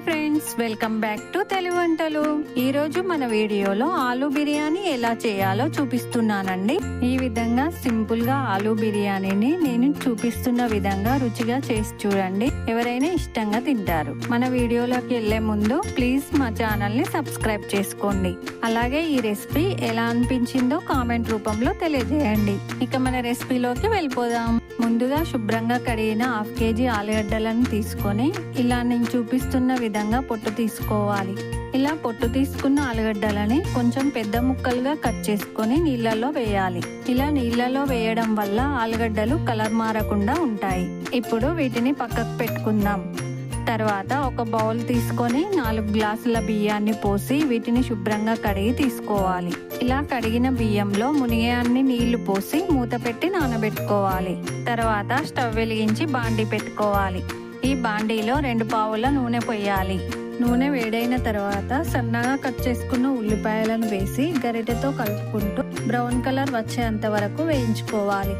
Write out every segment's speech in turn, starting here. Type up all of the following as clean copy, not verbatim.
Friends, welcome back to Telugu వంటలు. ఈ రోజు మన వీడియోలో ఆలూ బిర్యానీ ఎలా చేయాలో చూపిస్తున్నానండి. ఈ విధంగా సింపుల్ గా ఆలూ బిర్యానీని నేను చూపిస్తున్న విధంగా రుచిగా చేసి చూడండి. ఎవరైనా ఇష్టంగా తింటారు. మన వీడియోలోకి వెళ్లే ముందు ప్లీజ్ మా ఛానల్ ని సబ్స్క్రైబ్ చేసుకోండి. అలాగే ఈ రెసిపీ ఎలా అనిపించిందో కామెంట్ రూపంలో తెలియజేయండి. ఇక మన రెసిపీలోకి వెళ్ళిపోదాం. ముందుగా శుభ్రంగా కడిగిన 1/2 kg ఆలుగడ్డలను తీసుకొని ఇలా నేను చూపిస్తున్న విధంగా పొట్టు తీసుకోవాలి. ఇలా పొట్టు తీసుకున్న ఆలుగడ్డలని కొంచెం పెద్ద ముక్కలుగా కట్ చేసుకొని నీళ్ళలో వేయాలి. ఇలా నీళ్ళలో వేయడం వల్ల ఆలుగడ్డలు కలర్ మారకుండా ఉంటాయి. ఇప్పుడు వీటిని పక్కకు పెట్టుకుందాం. తర్వాత ఒక బౌల్ తీసుకొని 4 గ్లాసుల బియ్యాన్ని పోసి వీటిని శుభ్రంగా కడిగి తీసుకోవాలి. ఇలా కడిగిన బియ్యంలో మునిగే అన్ని నీళ్లు పోసి మూత పెట్టి నానబెట్టుకోవాలి. తర్వాత స్టవ్ వెలిగించి బాండీ పెట్టుకోవాలి. ఈ బాండీలో 2 పావుల నూనె పోయాలి. నూనె వేడైన తర్వాత సన్నగా కట్ చేసుకున్న ఉల్లిపాయలను వేసి గరిటెతో కలుపుకుంటూ బ్రౌన్ కలర్ వచ్చేంత వరకు వేయించుకోవాలి.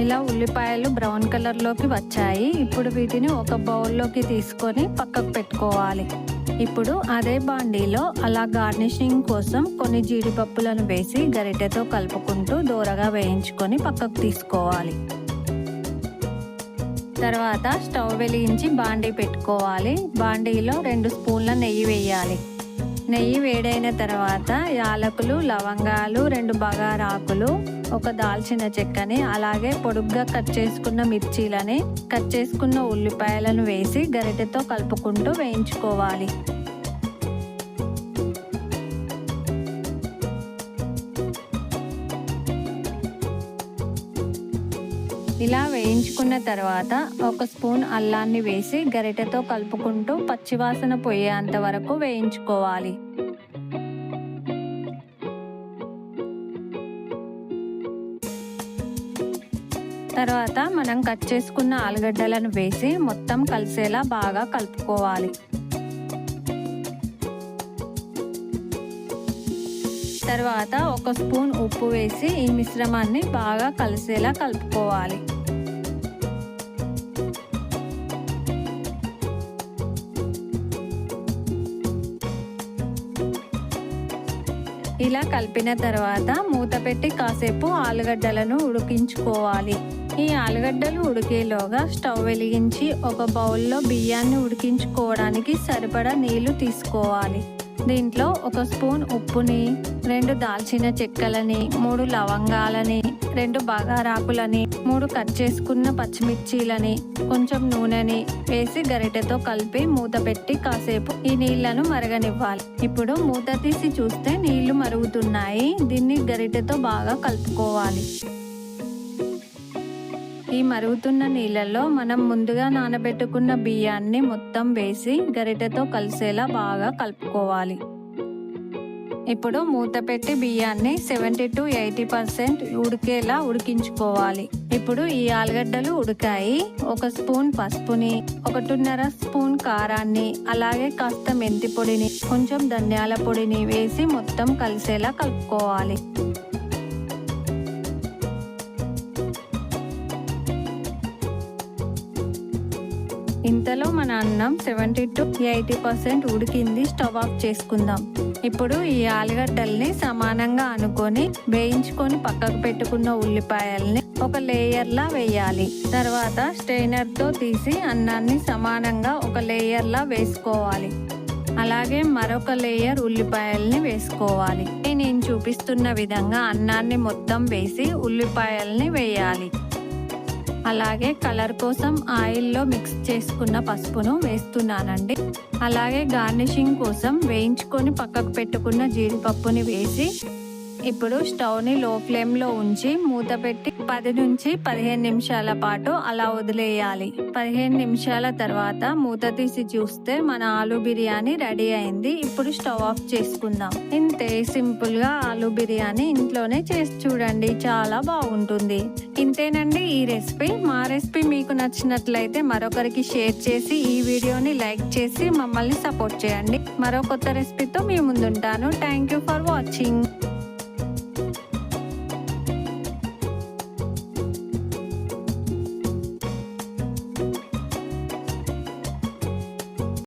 ఇలా ఉల్లిపాయలు బ్రౌన్ కలర్ లోకి వచ్చాయి. ఇప్పుడు వీటిని ఒక బౌల్లోకి తీసుకొని పక్కకు పెట్టుకోవాలి. ఇప్పుడు అదే బాండీలో అలా గార్నిషింగ్ కోసం కొన్ని జీడిపప్పులను వేసి గరిటెతో కలుపుకుంటూ దోరగా వేయించుకొని పక్కకు తీసుకోవాలి. తర్వాత స్టవ్ వెలిగించి బాండీ పెట్టుకోవాలి. బాండీలో 2 స్పూన్ల నెయ్యి వేయాలి. నెయ్యి వేడైన తర్వాత యాలకులు, లవంగాలు, 2 బగారాకులు, 1 దాల్చిన చెక్కని, అలాగే పొడుగ్గా కట్ చేసుకున్న మిర్చీలని, కట్ చేసుకున్న ఉల్లిపాయలను వేసి గరిటెతో కలుపుకుంటూ వేయించుకోవాలి. ఇలా వేయించుకున్న తర్వాత 1 స్పూన్ అల్లాన్ని వేసి గరిటెతో కలుపుకుంటూ పచ్చివాసన పోయేంత వరకు వేయించుకోవాలి. తర్వాత మనం కట్ చేసుకున్న ఆలుగడ్డలను వేసి మొత్తం కలిసేలా బాగా కలుపుకోవాలి. తర్వాత 1 స్పూన్ ఉప్పు వేసి ఈ మిశ్రమాన్ని బాగా కలిసేలా కలుపుకోవాలి. ఇలా కలిపిన తర్వాత మూత పెట్టి కాసేపు ఆలుగడ్డలను ఉడికించుకోవాలి. ఈ ఆలుగడ్డలు ఉడికేలోగా స్టవ్ వెలిగించి ఒక బౌల్లో బియ్యాన్ని ఉడికించుకోవడానికి సరిపడా నీళ్లు తీసుకోవాలి. దీంట్లో 1 స్పూన్ ఉప్పుని, 2 దాల్చిన చెక్కలని, 3 లవంగాలని, 2 బగారాకులని, 3 కట్ చేసుకున్న పచ్చిమిర్చీలని, కొంచెం నూనెని వేసి గరిటెతో కలిపి మూత పెట్టి కాసేపు ఈ నీళ్లను మరగనివ్వాలి. ఇప్పుడు మూత తీసి చూస్తే నీళ్లు మరుగుతున్నాయి. దీన్ని గరిటెతో బాగా కలుపుకోవాలి. ఈ మరుగుతున్న నీళ్ళల్లో మనం ముందుగా నానబెట్టుకున్న బియ్యాన్ని మొత్తం వేసి గరిటెతో కలిసేలా బాగా కలుపుకోవాలి. ఇప్పుడు మూత పెట్టి బియ్యాన్ని 70 to 80% ఉడికేలా ఉడికించుకోవాలి. ఇప్పుడు ఈ ఆలుగడ్డలు ఉడికాయి. 1 స్పూన్ పసుపుని, 1.5 స్పూన్ కారాన్ని, అలాగే కాస్త మెంతి పొడిని, కొంచెం ధనియాల పొడిని వేసి మొత్తం కలిసేలా కలుపుకోవాలి. ఇంతలో మన అన్నం 70 to 80% ఉడికింది. స్టవ్ ఆఫ్ చేసుకుందాం. ఇప్పుడు ఈ ఆలుగడ్డల్ని సమానంగా అనుకొని వేయించుకొని పక్కకు పెట్టుకున్న ఉల్లిపాయల్ని ఒక లేయర్లా వేయాలి. తర్వాత స్ట్రైనర్తో తీసి అన్నాన్ని సమానంగా ఒక లేయర్లా వేసుకోవాలి. అలాగే మరొక లేయర్ ఉల్లిపాయల్ని వేసుకోవాలి. నేను చూపిస్తున్న విధంగా అన్నాన్ని మొత్తం వేసి ఉల్లిపాయల్ని వేయాలి. అలాగే కలర్ కోసం ఆయిల్లో మిక్స్ చేసుకున్న పసుపును వేస్తున్నానండి. అలాగే గార్నిషింగ్ కోసం వేయించుకొని పక్కకు పెట్టుకున్న జీడిపప్పుని వేసి ఇప్పుడు స్టవ్ని లో ఫ్లేమ్లో ఉంచి మూత పెట్టి 10 నుంచి 15 నిమిషాల పాటు అలా వదిలేయాలి. 15 నిమిషాల తర్వాత మూత తీసి చూస్తే మన ఆలు బిర్యానీ రెడీ అయింది. ఇప్పుడు స్టవ్ ఆఫ్ చేసుకుందాం. ఇంతే సింపుల్ గా ఆలు బిర్యానీ ఇంట్లోనే చేసి చూడండి, చాలా బాగుంటుంది. ఇంతేనండి ఈ రెసిపీ. మా రెసిపీ మీకు నచ్చినట్లయితే మరొకరికి షేర్ చేసి ఈ వీడియోని లైక్ చేసి మమ్మల్ని సపోర్ట్ చేయండి. మరో కొత్త రెసిపీతో మీ ముందుంటాను. Thank you for watching.